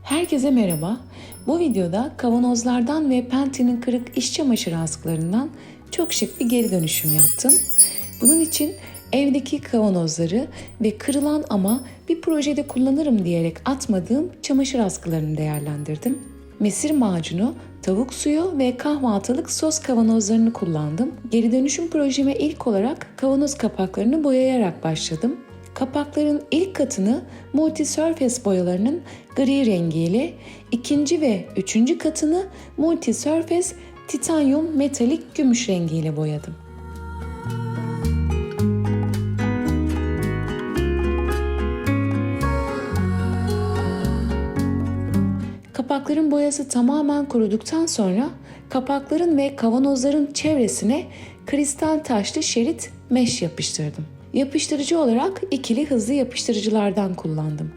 Herkese merhaba. Bu videoda kavanozlardan ve Penti'nin kırık iş çamaşır askılarından çok şık bir geri dönüşüm yaptım. Bunun için evdeki kavanozları ve kırılan ama bir projede kullanırım diyerek atmadığım çamaşır askılarını değerlendirdim. Mesir macunu, tavuk suyu ve kahvaltılık sos kavanozlarını kullandım. Geri dönüşüm projeme ilk olarak kavanoz kapaklarını boyayarak başladım. Kapakların ilk katını Multi Surface boyalarının gri rengiyle, ikinci ve üçüncü katını Multi Surface titanyum metalik gümüş rengiyle boyadım. Kapakların boyası tamamen kuruduktan sonra kapakların ve kavanozların çevresine kristal taşlı şerit mesh yapıştırdım. Yapıştırıcı olarak ikili hızlı yapıştırıcılardan kullandım.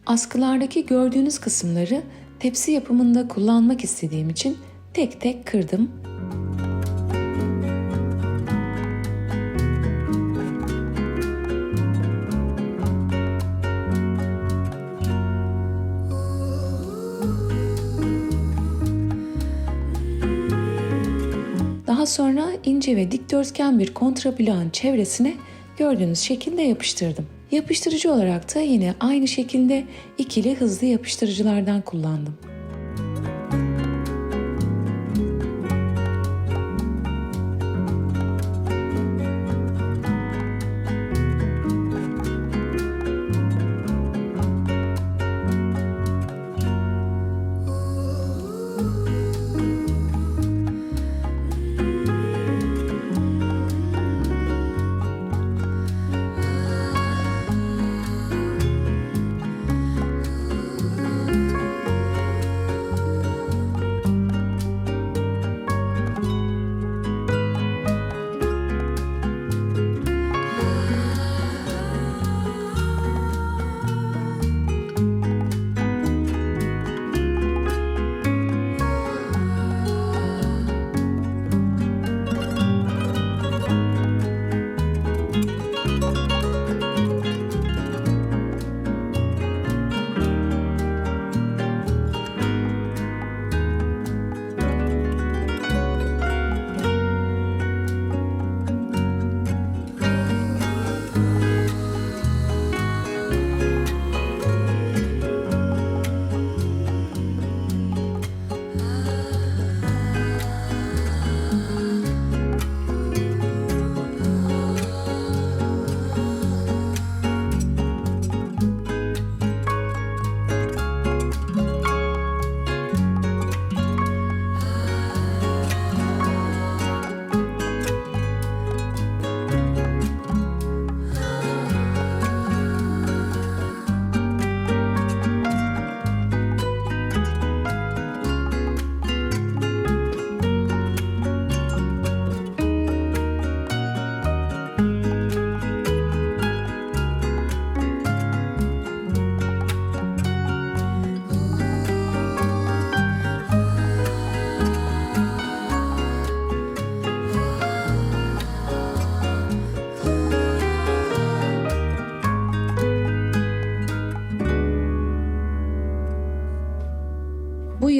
Askılardaki gördüğünüz kısımları tepsi yapımında kullanmak istediğim için tek tek kırdım. Daha sonra ince ve dikdörtgen bir kontraplağın çevresine gördüğünüz şekilde yapıştırdım. Yapıştırıcı olarak da yine aynı şekilde ikili hızlı yapıştırıcılardan kullandım.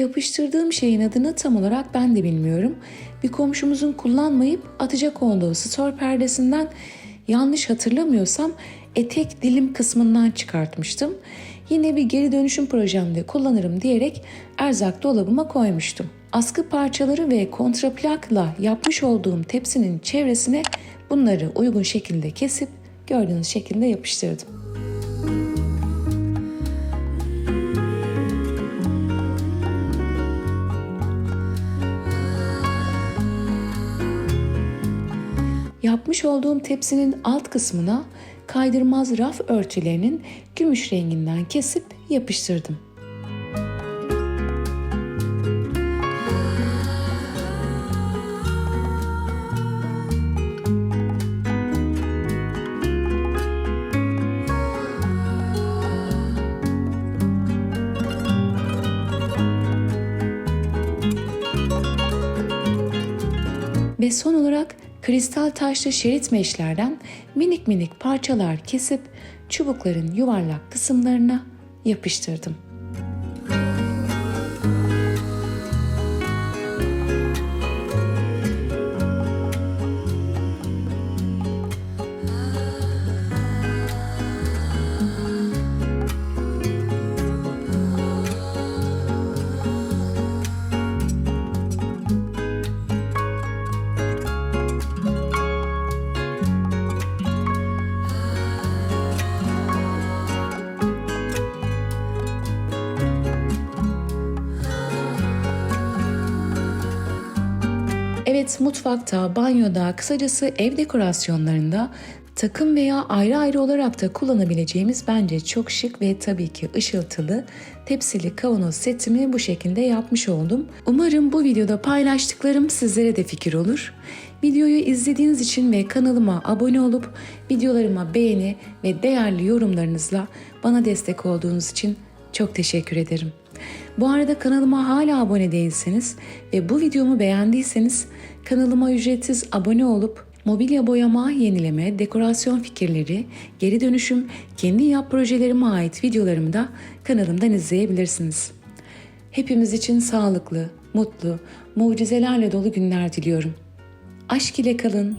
Yapıştırdığım şeyin adını tam olarak ben de bilmiyorum. Bir komşumuzun kullanmayıp atacak olduğu stor perdesinden, yanlış hatırlamıyorsam etek dilim kısmından çıkartmıştım. Yine bir geri dönüşüm projemde kullanırım diyerek erzak dolabıma koymuştum. Askı parçaları ve kontraplakla yapmış olduğum tepsinin çevresine bunları uygun şekilde kesip gördüğünüz şekilde yapıştırdım. Yapmış olduğum tepsinin alt kısmına kaydırmaz raf örtülerinin gümüş renginden kesip yapıştırdım. Ve son olarak kristal taşlı şerit meşlerden minik minik parçalar kesip çubukların yuvarlak kısımlarına yapıştırdım. Evet, mutfakta, banyoda, kısacası ev dekorasyonlarında takım veya ayrı ayrı olarak da kullanabileceğimiz bence çok şık ve tabii ki ışıltılı tepsili kavanoz setimi bu şekilde yapmış oldum. Umarım bu videoda paylaştıklarım sizlere de fikir olur. Videoyu izlediğiniz için ve kanalıma abone olup videolarıma beğeni ve değerli yorumlarınızla bana destek olduğunuz için çok teşekkür ederim. Bu arada kanalıma hala abone değilseniz ve bu videomu beğendiyseniz kanalıma ücretsiz abone olup mobilya boyama, yenileme, dekorasyon fikirleri, geri dönüşüm, kendi yap projelerime ait videolarımı da kanalımdan izleyebilirsiniz. Hepimiz için sağlıklı, mutlu, mucizelerle dolu günler diliyorum. Aşk ile kalın.